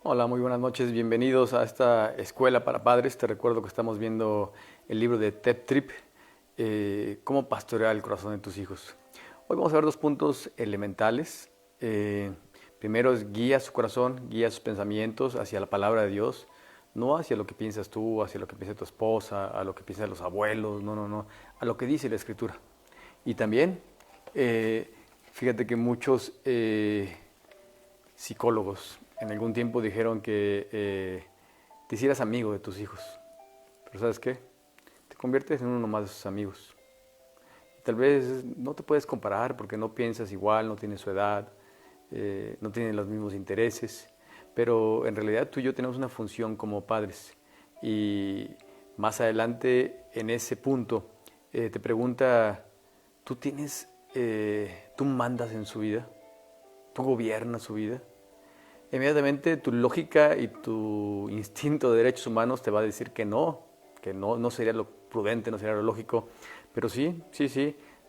Hola, muy buenas noches. Bienvenidos a esta escuela para padres. Te recuerdo que estamos viendo el libro de Ted Tripp, Cómo pastorear el corazón de tus hijos. Hoy vamos a ver dos puntos elementales. Primero es guía su corazón, guía sus pensamientos hacia la palabra de Dios, no hacia lo que piensas tú, hacia lo que piensa tu esposa, a lo que piensan los abuelos, no, a lo que dice la Escritura. Y también, eh, fíjate que muchos psicólogos en algún tiempo dijeron que te hicieras amigo de tus hijos. Pero ¿sabes qué? Te conviertes en uno más de sus amigos. Y tal vez no te puedes comparar porque no piensas igual, no tienes su edad, no tienen los mismos intereses. Pero en realidad tú y yo tenemos una función como padres. Y más adelante en ese punto te pregunta, tú mandas en su vida? ¿Tú gobiernas su vida? Inmediatamente tu lógica y tu instinto de derechos humanos te va a decir que no sería lo prudente, no sería lo lógico. Pero sí,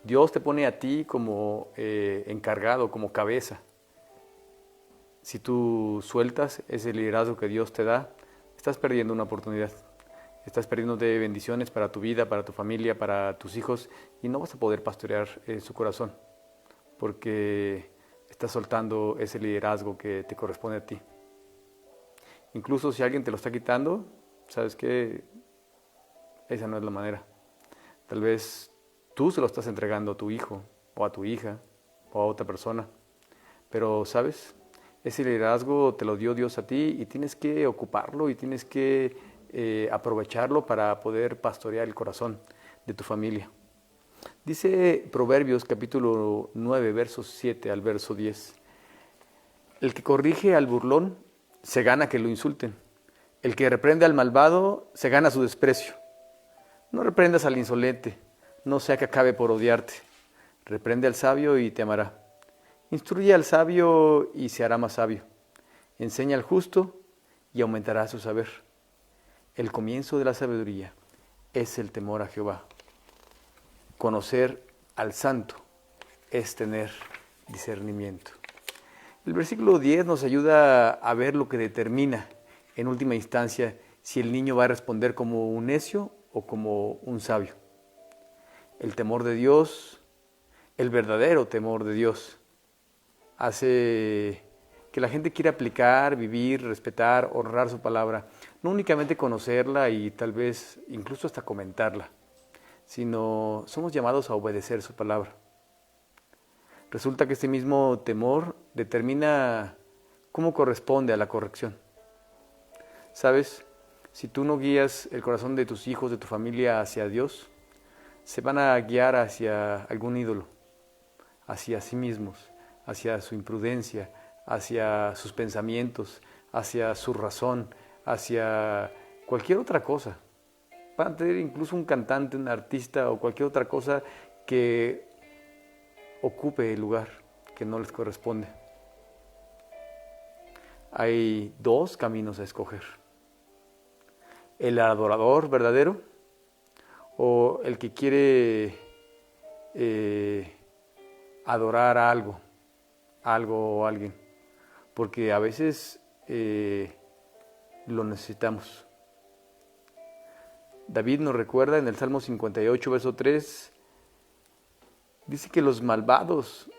Dios te pone a ti como encargado, como cabeza. Si tú sueltas ese liderazgo que Dios te da, estás perdiendo una oportunidad. Estás perdiendo de bendiciones para tu vida, para tu familia, para tus hijos y no vas a poder pastorear su corazón porque estás soltando ese liderazgo que te corresponde a ti. Incluso si alguien te lo está quitando, sabes que esa no es la manera. Tal vez tú se lo estás entregando a tu hijo o a tu hija o a otra persona. Pero, ¿sabes? Ese liderazgo te lo dio Dios a ti y tienes que ocuparlo y tienes que aprovecharlo para poder pastorear el corazón de tu familia. Dice Proverbios capítulo 9, versos 7 al verso 10. El que corrige al burlón se gana que lo insulten. El que reprende al malvado se gana su desprecio. No reprendas al insolente, no sea que acabe por odiarte. Reprende al sabio y te amará. Instruye al sabio y se hará más sabio. Enseña al justo y aumentará su saber. El comienzo de la sabiduría es el temor a Jehová. Conocer al santo es tener discernimiento. El versículo 10 nos ayuda a ver lo que determina, en última instancia, si el niño va a responder como un necio o como un sabio. El temor de Dios, el verdadero temor de Dios, hace que la gente quiera aplicar, vivir, respetar, honrar su palabra. No únicamente conocerla y tal vez incluso hasta comentarla, sino somos llamados a obedecer su palabra. Resulta que este mismo temor determina cómo corresponde a la corrección. ¿Sabes? Si tú no guías el corazón de tus hijos, de tu familia hacia Dios, se van a guiar hacia algún ídolo, hacia sí mismos, hacia su imprudencia, hacia sus pensamientos, hacia su razón, hacia cualquier otra cosa. Van a tener incluso un cantante, un artista o cualquier otra cosa que ocupe el lugar que no les corresponde. Hay dos caminos a escoger: el adorador verdadero o el que quiere adorar a algo o alguien, porque a veces lo necesitamos. David nos recuerda en el Salmo 58, verso 3, dice que los malvados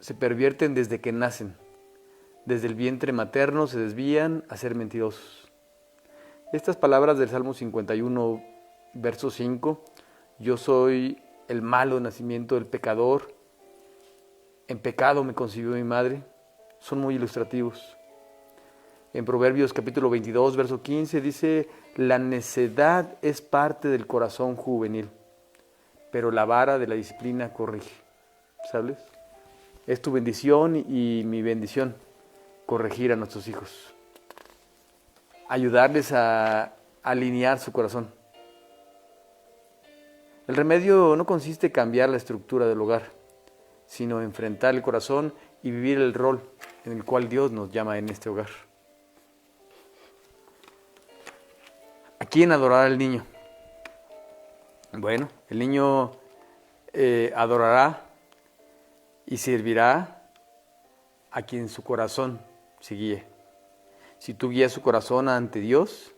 se pervierten desde que nacen, desde el vientre materno se desvían a ser mentirosos. Estas palabras del Salmo 51, verso 5, yo soy el malo nacimiento del pecador, en pecado me concibió mi madre, son muy ilustrativos. En Proverbios capítulo 22, verso 15 dice, la necedad es parte del corazón juvenil, pero la vara de la disciplina corrige. ¿Sabes? Es tu bendición y mi bendición corregir a nuestros hijos, ayudarles a alinear su corazón. El remedio no consiste en cambiar la estructura del hogar, sino enfrentar el corazón y vivir el rol en el cual Dios nos llama en este hogar. ¿A quién adorará el niño? Bueno, el niño adorará y servirá a quien su corazón se guíe. si tú guías su corazón ante Dios,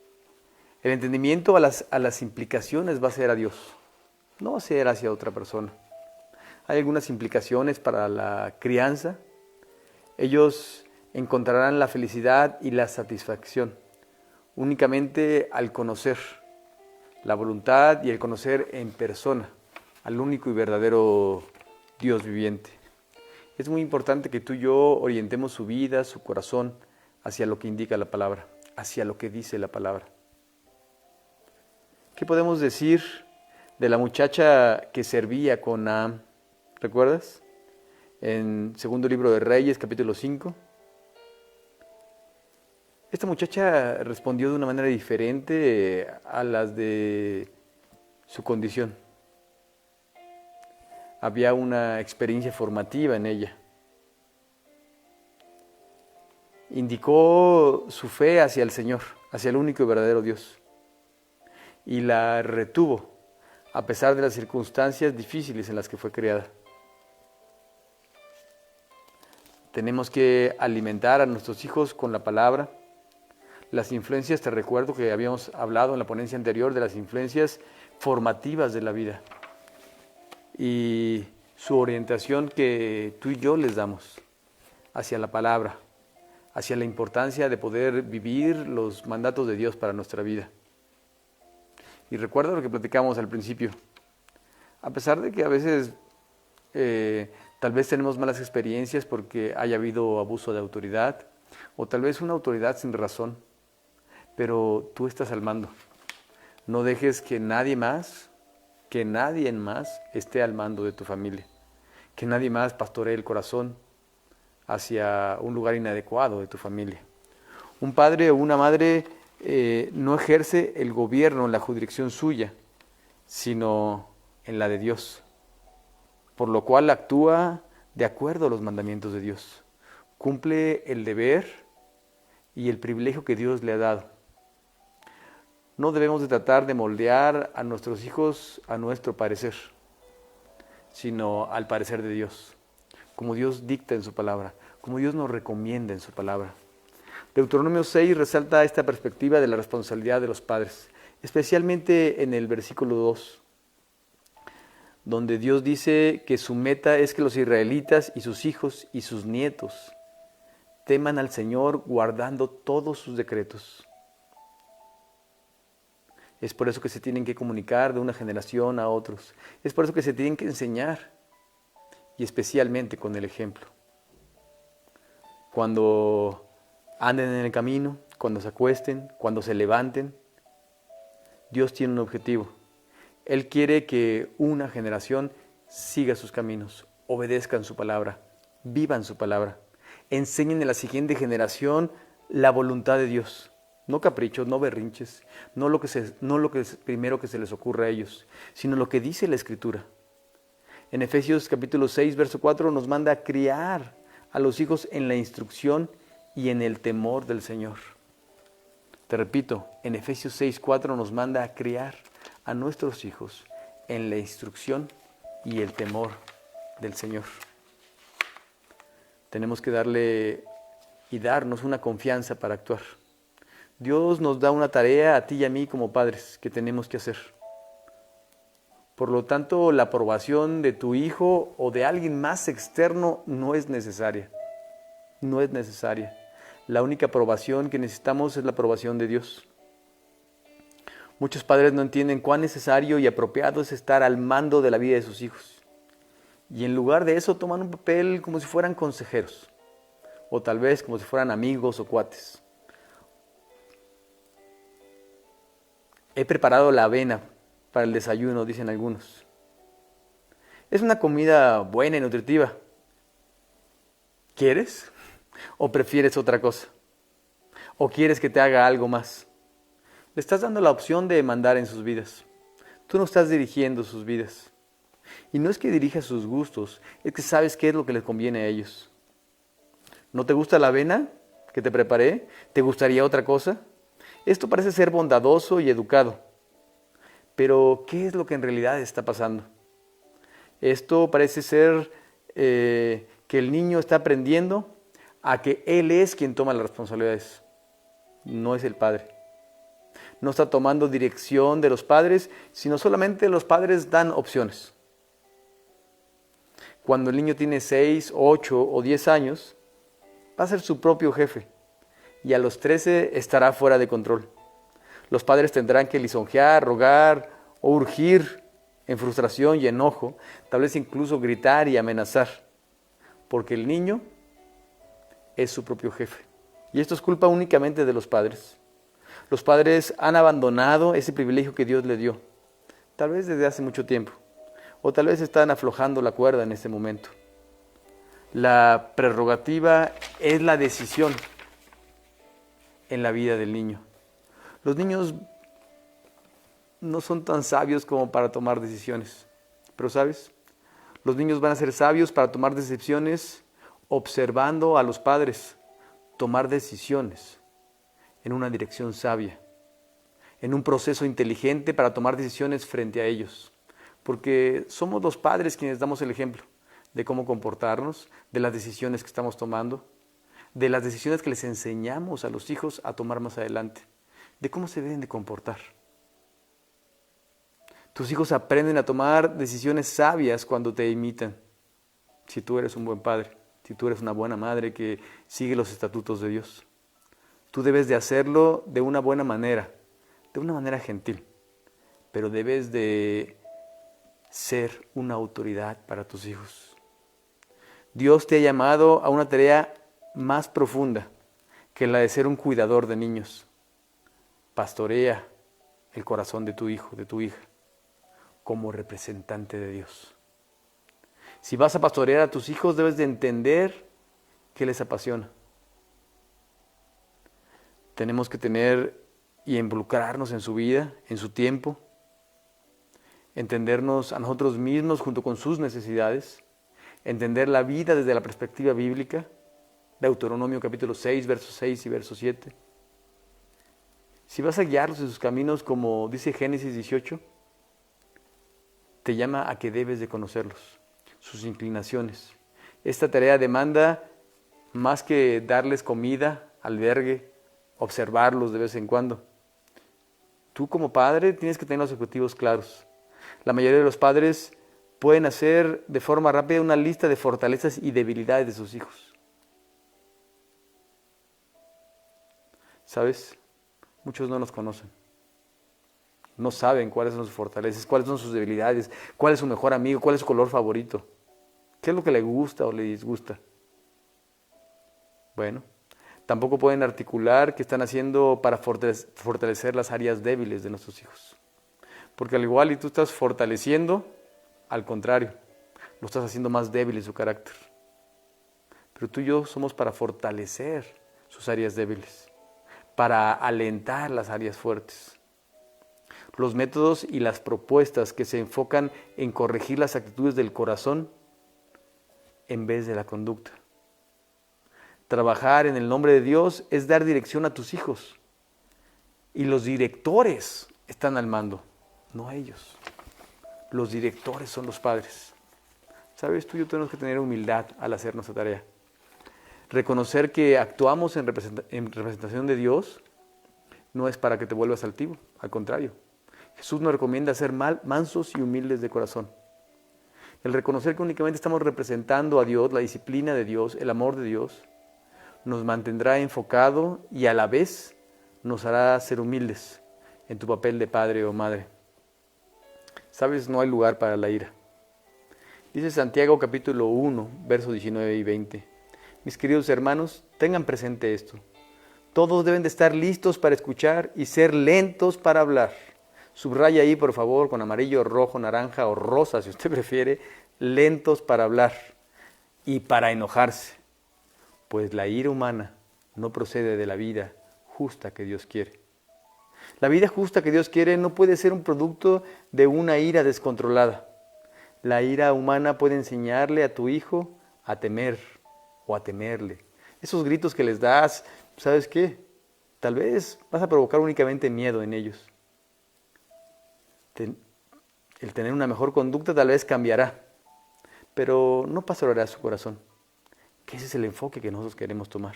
el entendimiento a las implicaciones va a ser a Dios, no va a ser hacia otra persona. Hay algunas implicaciones para la crianza. Ellos encontrarán la felicidad y la satisfacción únicamente al conocer la voluntad y el conocer en persona al único y verdadero Dios viviente. Es muy importante que tú y yo orientemos su vida, su corazón, hacia lo que indica la palabra, hacia lo que dice la palabra. ¿Qué podemos decir de la muchacha que servía con Naamán? ¿Recuerdas? En segundo libro de Reyes, capítulo 5. Esta muchacha respondió de una manera diferente a las de su condición. Había una experiencia formativa en ella. Indicó su fe hacia el Señor, hacia el único y verdadero Dios. Y la retuvo, a pesar de las circunstancias difíciles en las que fue criada. Tenemos que alimentar a nuestros hijos con la palabra. Las influencias, te recuerdo que habíamos hablado en la ponencia anterior de las influencias formativas de la vida y su orientación que tú y yo les damos hacia la palabra, hacia la importancia de poder vivir los mandatos de Dios para nuestra vida. Y recuerda lo que platicamos al principio. A pesar de que a veces tal vez tenemos malas experiencias porque haya habido abuso de autoridad o tal vez una autoridad sin razón, pero tú estás al mando. No dejes que nadie más esté al mando de tu familia, que nadie más pastoree el corazón hacia un lugar inadecuado de tu familia. Un padre o una madre no ejerce el gobierno en la jurisdicción suya, sino en la de Dios, por lo cual actúa de acuerdo a los mandamientos de Dios. Cumple el deber y el privilegio que Dios le ha dado. No debemos de tratar de moldear a nuestros hijos a nuestro parecer, sino al parecer de Dios, como Dios dicta en su palabra, como Dios nos recomienda en su palabra. Deuteronomio 6 resalta esta perspectiva de la responsabilidad de los padres, especialmente en el versículo 2, donde Dios dice que su meta es que los israelitas y sus hijos y sus nietos teman al Señor guardando todos sus decretos. Es por eso que se tienen que comunicar de una generación a otros. Es por eso que se tienen que enseñar, y especialmente con el ejemplo. Cuando anden en el camino, cuando se acuesten, cuando se levanten, Dios tiene un objetivo. Él quiere que una generación siga sus caminos, obedezcan su palabra, vivan su palabra, enseñen a la siguiente generación la voluntad de Dios. No caprichos, no berrinches, no lo que es primero que se les ocurra a ellos, sino lo que dice la Escritura. En Efesios capítulo 6, verso 4 nos manda a criar a los hijos en la instrucción y en el temor del Señor. Te repito, en Efesios 6, 4 nos manda a criar a nuestros hijos en la instrucción y el temor del Señor. Tenemos que darle y darnos una confianza para actuar. Dios nos da una tarea a ti y a mí como padres que tenemos que hacer. Por lo tanto, la aprobación de tu hijo o de alguien más externo no es necesaria. No es necesaria. La única aprobación que necesitamos es la aprobación de Dios. Muchos padres no entienden cuán necesario y apropiado es estar al mando de la vida de sus hijos. Y en lugar de eso toman un papel como si fueran consejeros. O tal vez como si fueran amigos o cuates. He preparado la avena para el desayuno, dicen algunos. Es una comida buena y nutritiva. ¿Quieres? ¿O prefieres otra cosa? ¿O quieres que te haga algo más? Le estás dando la opción de mandar en sus vidas. Tú no estás dirigiendo sus vidas. Y no es que dirijas sus gustos, es que sabes qué es lo que les conviene a ellos. ¿No te gusta la avena que te preparé? ¿Te gustaría otra cosa? Esto parece ser bondadoso y educado, pero ¿qué es lo que en realidad está pasando? Esto parece ser que el niño está aprendiendo a que él es quien toma las responsabilidades. no es el padre. No está tomando dirección de los padres, sino solamente los padres dan opciones. Cuando el niño tiene 6, 8 o 10 años, va a ser su propio jefe y a los 13 estará fuera de control. Los padres tendrán que lisonjear, rogar o urgir en frustración y enojo, tal vez incluso gritar y amenazar, porque el niño es su propio jefe. Y esto es culpa únicamente de los padres. Los padres han abandonado ese privilegio que Dios le dio, tal vez desde hace mucho tiempo, o tal vez están aflojando la cuerda en este momento. La prerrogativa es la decisión en la vida del niño. Los niños no son tan sabios como para tomar decisiones, pero ¿sabes? Los niños van a ser sabios para tomar decisiones observando a los padres tomar decisiones en una dirección sabia, en un proceso inteligente para tomar decisiones frente a ellos. Porque somos los padres quienes damos el ejemplo de cómo comportarnos, de las decisiones que estamos tomando, de las decisiones que les enseñamos a los hijos a tomar más adelante, de cómo se deben de comportar. Tus hijos aprenden a tomar decisiones sabias cuando te imitan. Si tú eres un buen padre, si tú eres una buena madre que sigue los estatutos de Dios. Tú debes de hacerlo de una buena manera, de una manera gentil, pero debes de ser una autoridad para tus hijos. Dios te ha llamado a una tarea más profunda que la de ser un cuidador de niños. Pastorea el corazón de tu hijo, de tu hija, como representante de Dios. Si vas a pastorear a tus hijos, debes de entender qué les apasiona. Tenemos que tener y involucrarnos en su vida, en su tiempo, entendernos a nosotros mismos junto con sus necesidades, entender la vida desde la perspectiva bíblica, Deuteronomio capítulo 6, versos 6 y verso 7. Si vas a guiarlos en sus caminos, como dice Génesis 18, te llama a que debes de conocerlos, sus inclinaciones. Esta tarea demanda más que darles comida, albergue, observarlos de vez en cuando. Tú como padre tienes que tener los objetivos claros. La mayoría de los padres pueden hacer de forma rápida una lista de fortalezas y debilidades de sus hijos. ¿Sabes? Muchos no nos conocen. No saben cuáles son sus fortalezas, cuáles son sus debilidades, cuál es su mejor amigo, cuál es su color favorito, qué es lo que le gusta o le disgusta. Bueno, tampoco pueden articular qué están haciendo para fortalecer las áreas débiles de nuestros hijos. Porque al igual y tú estás fortaleciendo, al contrario, lo estás haciendo más débil en su carácter. Pero tú y yo somos para fortalecer sus áreas débiles, para alentar las áreas fuertes. Los métodos y las propuestas que se enfocan en corregir las actitudes del corazón en vez de la conducta. Trabajar en el nombre de Dios es dar dirección a tus hijos. Y los directores están al mando, no ellos. Los directores son los padres. ¿Sabes? Tú y yo tenemos que tener humildad al hacer nuestra tarea. Reconocer que actuamos en representación de Dios no es para que te vuelvas altivo, al contrario. Jesús nos recomienda ser mansos y humildes de corazón. El reconocer que únicamente estamos representando a Dios, la disciplina de Dios, el amor de Dios, nos mantendrá enfocado y a la vez nos hará ser humildes en tu papel de padre o madre. ¿Sabes? No hay lugar para la ira. Dice Santiago capítulo 1, versos 19 y 20. Mis queridos hermanos, tengan presente esto. Todos deben de estar listos para escuchar y ser lentos para hablar. Subraya ahí, por favor, con amarillo, rojo, naranja o rosa, si usted prefiere, lentos para hablar y para enojarse. Pues la ira humana no procede de la vida justa que Dios quiere. La vida justa que Dios quiere no puede ser un producto de una ira descontrolada. La ira humana puede enseñarle a tu hijo a temer o a temerle. Esos gritos que les das, ¿sabes qué? Tal vez vas a provocar únicamente miedo en ellos. El tener una mejor conducta tal vez cambiará, pero no pastoreará su corazón, que ese es el enfoque que nosotros queremos tomar.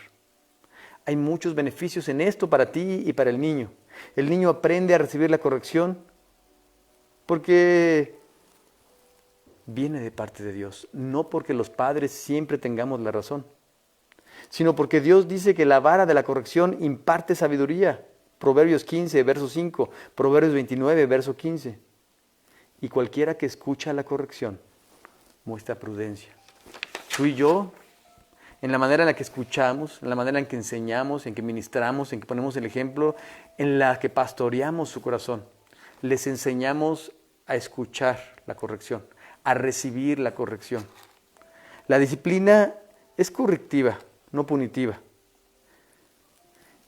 Hay muchos beneficios en esto para ti y para el niño. El niño aprende a recibir la corrección porque viene de parte de Dios, no porque los padres siempre tengamos la razón, sino porque Dios dice que la vara de la corrección imparte sabiduría. Proverbios 15, verso 5, Proverbios 29, verso 15. Y cualquiera que escucha la corrección muestra prudencia. Tú y yo, en la manera en la que escuchamos, en la manera en que enseñamos, en que ministramos, en que ponemos el ejemplo, en la que pastoreamos su corazón, les enseñamos a escuchar la corrección, a recibir la corrección. La disciplina es correctiva, no punitiva.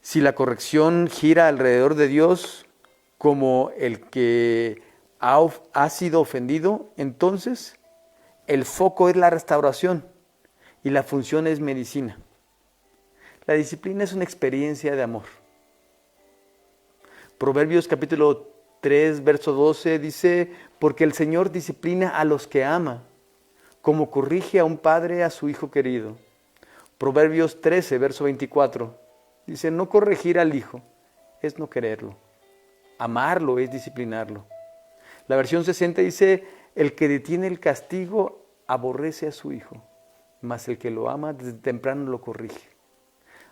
Si la corrección gira alrededor de Dios como el que ha sido ofendido, entonces el foco es la restauración y la función es medicina. La disciplina es una experiencia de amor. Proverbios capítulo 3, verso 12 dice, porque el Señor disciplina a los que ama, como corrige a un padre a su hijo querido. Proverbios 13, verso 24 dice, no corregir al hijo es no quererlo, amarlo es disciplinarlo. La versión 60 dice, el que detiene el castigo aborrece a su hijo, mas el que lo ama desde temprano lo corrige.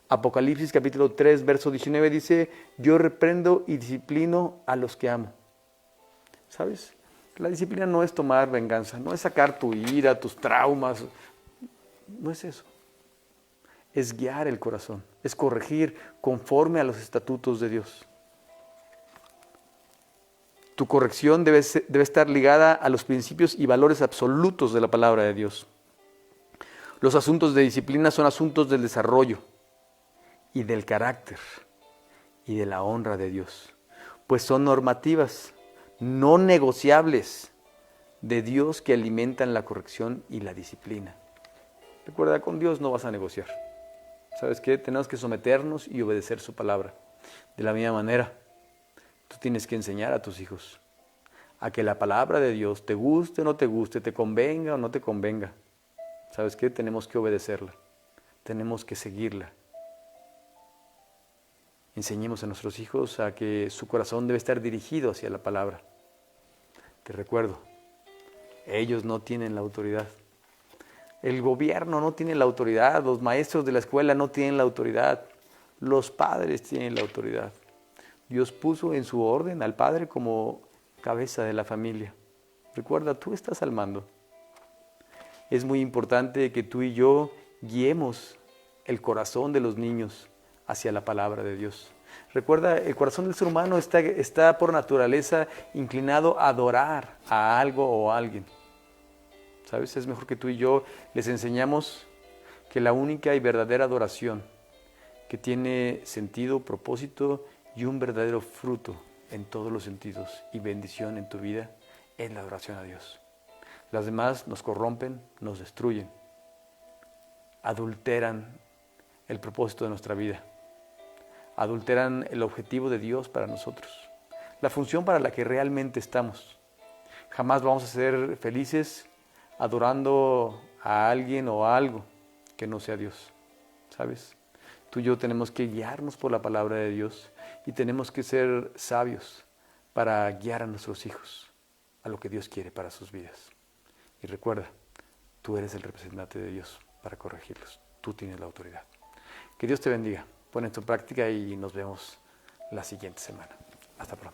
Apocalipsis capítulo 3, verso 19 dice, yo reprendo y disciplino a los que amo. ¿Sabes? La disciplina no es tomar venganza, no es sacar tu ira, tus traumas, no es eso. Es guiar el corazón, es corregir conforme a los estatutos de Dios. Tu corrección debe estar ligada a los principios y valores absolutos de la palabra de Dios. Los asuntos de disciplina son asuntos del desarrollo y del carácter y de la honra de Dios, pues son normativas no negociables de Dios que alimentan la corrección y la disciplina. Recuerda, con Dios no vas a negociar. ¿Sabes qué? Tenemos que someternos y obedecer su palabra. De la misma manera, tú tienes que enseñar a tus hijos a que la palabra de Dios, te guste o no te guste, te convenga o no te convenga, ¿sabes qué? Tenemos que obedecerla, tenemos que seguirla. Enseñemos a nuestros hijos a que su corazón debe estar dirigido hacia la palabra. Te recuerdo, ellos no tienen la autoridad. El gobierno no tiene la autoridad, los maestros de la escuela no tienen la autoridad, los padres tienen la autoridad. Dios puso en su orden al padre como cabeza de la familia. Recuerda, tú estás al mando. Es muy importante que tú y yo guiemos el corazón de los niños hacia la palabra de Dios. Recuerda, el corazón del ser humano está por naturaleza inclinado a adorar a algo o a alguien. ¿Sabes? Es mejor que tú y yo les enseñamos que la única y verdadera adoración que tiene sentido, propósito y un verdadero fruto en todos los sentidos y bendición en tu vida es la adoración a Dios. Las demás nos corrompen, nos destruyen, adulteran el propósito de nuestra vida, adulteran el objetivo de Dios para nosotros, la función para la que realmente estamos. Jamás vamos a ser felices adorando a alguien o a algo que no sea Dios, ¿sabes? Tú y yo tenemos que guiarnos por la palabra de Dios y tenemos que ser sabios para guiar a nuestros hijos a lo que Dios quiere para sus vidas. Y recuerda, tú eres el representante de Dios para corregirlos. Tú tienes la autoridad. Que Dios te bendiga. Pon esto en práctica y nos vemos la siguiente semana. Hasta pronto.